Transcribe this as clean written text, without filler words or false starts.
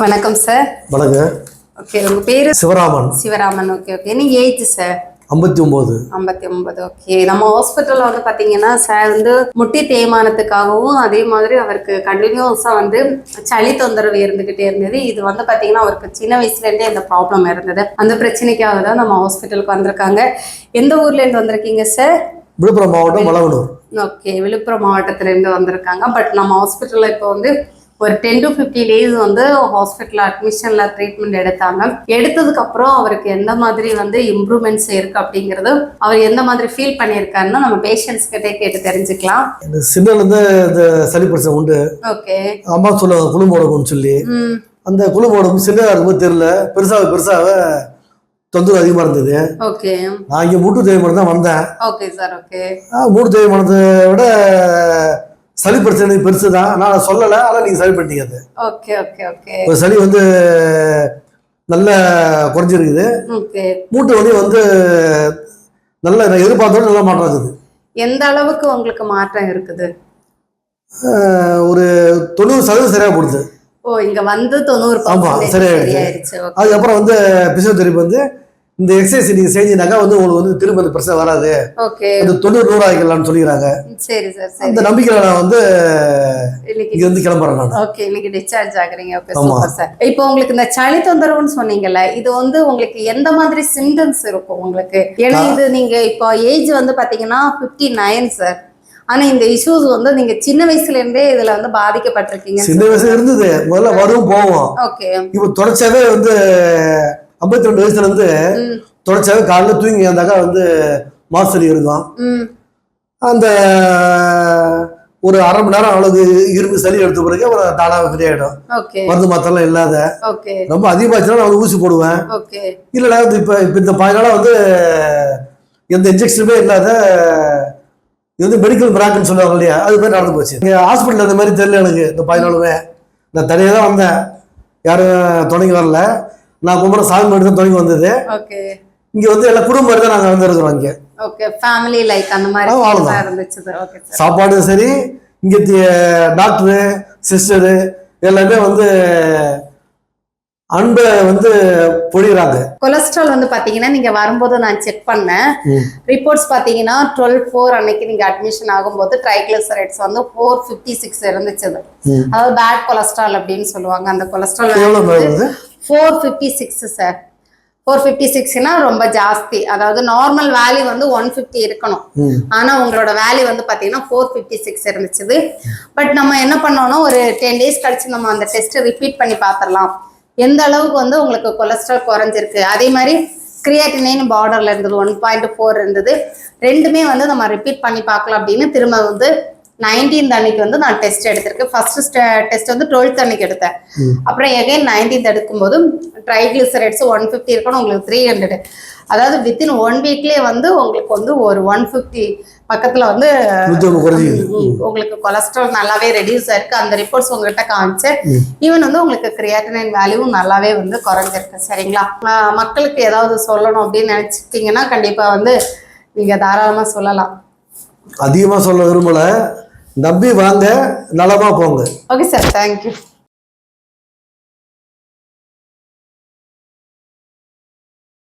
வணக்கம் சார். வணக்கம். ஓகே, உங்க பேரு? சிவராமன். சிவராமன். Okay okay. நீங்க ஏஜ் சார்? 59. 59. ஓகே. நம்ம ஹாஸ்பிட்டல்ல வந்து பாத்தீங்கன்னா சார் வந்து முட்டி தேய்மானத்துக்காகவும் அதே மாதிரி அவருக்கு கண்டினியூஸா வந்து சளி தொந்தரவு இருந்துகிட்டே இருந்தது. இது வந்து பாத்தீங்கன்னா அவருக்கு சின்ன வயசுல இருந்தே இந்த ப்ராப்ளம் இருந்தது. அந்த பிரச்சனைக்காக தான் நம்ம ஹாஸ்பிட்டலுக்கு வந்திருக்காங்க. எந்த ஊர்ல இருந்து வந்திருக்கீங்க சார்? விழுப்புரம் மாவட்டம் மலவனூர். ஓகே, விழுப்புரம் மாவட்டத்துல இருந்து வந்திருக்காங்க. பட் நம்ம ஹாஸ்பிட்டல்ல இப்போ வந்து ஒரு 10 to 15 days வந்து ஹாஸ்பிட்டல் அட்மிஷன்ல ட்ரீட்மெண்ட் எடுத்தாங்க. எடுத்ததுக்கு அப்புறம் அவருக்கு எந்த மாதிரி வந்து இம்ப்ரூவ்மெண்ட்ஸ் இருக்கு அப்படிங்கறது அவர் எந்த மாதிரி ஃபீல் பண்ணியிருக்காருன்னு நம்ம பேஷண்ட்ஸ் கிட்டே கேட்டு தெரிஞ்சுக்கலாம். சின்னல இருந்து இந்த சளி பிரச்சனை உண்டு. ஓகே. அம்மா சொல்லுவாங்க குளுமோடம்னு சொல்லி. அந்த குளுமோடம் சின்னதா இருக்கும்போது தெரியல, பெருசாக தொந்தரவு அதிகமா இருந்தது. ஓகே. நான் இங்க மூட்டு தேய்மானம் தான் வந்தேன். Okay sir. ஓகே. மூட்டு தேய்மானத்தை விட சளி பிரச்சனை பெருசுதான். நான் சொல்லலை, ஆனால் நீங்க சளி பண்ணிட்டீங்க. அது ஓகே ஓகே ஓகே. சளி வந்து நல்ல குறைஞ்சிருக்குது. மூட்டு வலி வந்து நல்ல எதிர்பார்த்தோட நல்ல மாற்றம் இருக்குது. எந்த அளவுக்கு உங்களுக்கு மாற்றம் இருக்குது? ஒரு 90% சரியா போடுது. ஓ, இங்க வந்து 90% சரியாயிருச்சு. அதுக்கப்புறம் வந்து பிசியோதெரபி வந்து இந்த எக்ஸசைஸ் நீங்க செஞ்சீங்கன்னாக்கா வந்து உங்களுக்கு வந்து திரும்ப அந்த பிரச்சனை வராது. ஓகே. அது 90-100 ஆகிக்கலாம்னு சொல்லிக்கிறாங்க. சரி சார். அந்த நம்பிக்கையில நான் வந்து இங்க வந்து கிளம்புறேன் நான். ஓகே, இன்னைக்கு டிஸ்சார்ஜ் ஆகுறீங்க. Okay, super sir. இப்போ உங்களுக்கு இந்த சளி தொந்தரவுன்னு சொன்னீங்கல்ல, இது வந்து உங்களுக்கு எந்த மாதிரி சிம்டம்ஸ் இருக்கும் உங்களுக்கு? ஏன்னா இது நீங்க இப்போ ஏஜ் வந்து பாத்தீங்கன்னா 59 சார். ஆனா இந்த இஷ்யூஸ் வந்து நீங்க சின்ன வயசுல இருந்தே இதுல வந்து பாதிக்கப்பட்டிருக்கீங்க. சின்ன வயசுல இருந்தது, முதல்ல வரும் போவோம். ஓகே. இப்போ தொடர்ச்சியாவே வந்து 52 வயசுல இருந்து தொடர்ச்சியாவே காலைல தூங்கி இருந்தாக்கா வந்து மாசலி இருக்கும். அந்த ஒரு அரை மணி நேரம் அளவுக்கு இரும்பு சளி எடுத்த பிறகு ஒரு தானாக ஃப்ரீயாயிடும். மருந்து மாத்திரம் இல்லாத. ரொம்ப அதிகமாச்சுன்னா நான் வந்து ஊசி போடுவேன். இல்லைன்னா வந்து இப்ப இந்த 10 நாளா வந்து எந்த இன்ஜெக்ஷனுமே இல்லாத இது வந்து மெடிக்கல் பிராக்குன்னு சொல்லுவாங்க இல்லையா, அது மாதிரி நடந்து போச்சு. இங்கே ஹாஸ்பிட்டல் அந்த மாதிரி தெரியல எனக்கு. இந்த 10 நாளுமே நான் தனியாக தான் வந்தேன், யாரும் துணைக்கு வரல. நான் கும்பிட சாமி மட்டும் தான் துணைக்கு வந்தது. இங்க வந்து எல்லா குடும்பம் தான் நாங்க வந்து இருக்கிறோம். இங்க ஓகே, ஃபேமிலி லைக் அந்த மாதிரி இருந்துச்சு. Okay sir. சாப்பாடு சரி, இங்க டாக்டர் சிஸ்டர் எல்லாமே வந்து அன்பை வந்து பொழிகிறாங்க. கொலஸ்ட்ரால் வந்து பாத்தீங்கன்னா நீங்க வரும்போது நான் செக் பண்ணேன், ரிப்போர்ட்ஸ் பாத்தீங்கன்னா 12/4 அன்னைக்கு நீங்க அட்மிஷன் ஆகும்போது ட்ரைக்ளிசரைட்ஸ் வந்து 456 இருந்துச்சு. அதாவது பேட் கொலஸ்ட்ரால் அப்படின்னு சொல்லுவாங்க. அந்த கொலஸ்ட்ரால் 456 சார். 456னா ரொம்ப ஜாஸ்தி. அதாவது நார்மல் வேல்யூ வந்து 150 இருக்கணும். ஆனா உங்களோட வேல்யூ வந்து பாத்தீங்கன்னா 456 இருந்துச்சு. பட் நம்ம என்ன பண்ணோம்னா ஒரு 10 days கழிச்சு நம்ம அந்த டெஸ்ட் ரிப்பீட் பண்ணி பாத்திரலாம், எந்த அளவுக்கு வந்து உங்களுக்கு கொலஸ்ட்ரால் குறைஞ்சிருக்கு. அதே மாதிரி கிரியாட்டினைன் பார்டர்ல இருந்தது, 1.4 இருந்தது. ரெண்டுமே வந்து நம்ம ரிப்பீட் பண்ணி பார்க்கலாம் அப்படின்னு திரும்ப வந்து 19th அன்னைக்கு வந்து நான் டெஸ்ட் எடுத்திருக்கேன். ஃபர்ஸ்ட் டெஸ்ட் வந்து 12th அன்னைக்கு எடுத்தேன். அப்புறம் எகைன் 19th எடுக்கும்போது ட்ரைக்ளிசரைட்ஸ் 150 இருக்கணும், உங்களுக்கு 300. அதாவது வித்தின் 1 வீக்லயே வந்து உங்களுக்கு வந்து ஒரு 150 பக்கத்துல வந்து உங்களுக்கு கொலஸ்ட்ரால் நல்லாவே ரெடியூஸ் ஆயிருக்கு. அந்த ரிப்போர்ட்ஸ் உங்ககிட்ட காமிச்சேன். ஈவன் வந்து உங்களுக்கு கிரியாட்டினைன் வேல்யூவும் நல்லாவே வந்து குறைஞ்சிருக்கு. சரிங்களா? மக்களுக்கு ஏதாவது சொல்லணும் அப்படின்னு நினைச்சிட்டீங்கன்னா கண்டிப்பா வந்து நீங்க தாராளமா சொல்லலாம். அதிகமா சொல்ல விரும்பல, நம்பி வாங்க, நலமா போங்க. Okay sir, thank you.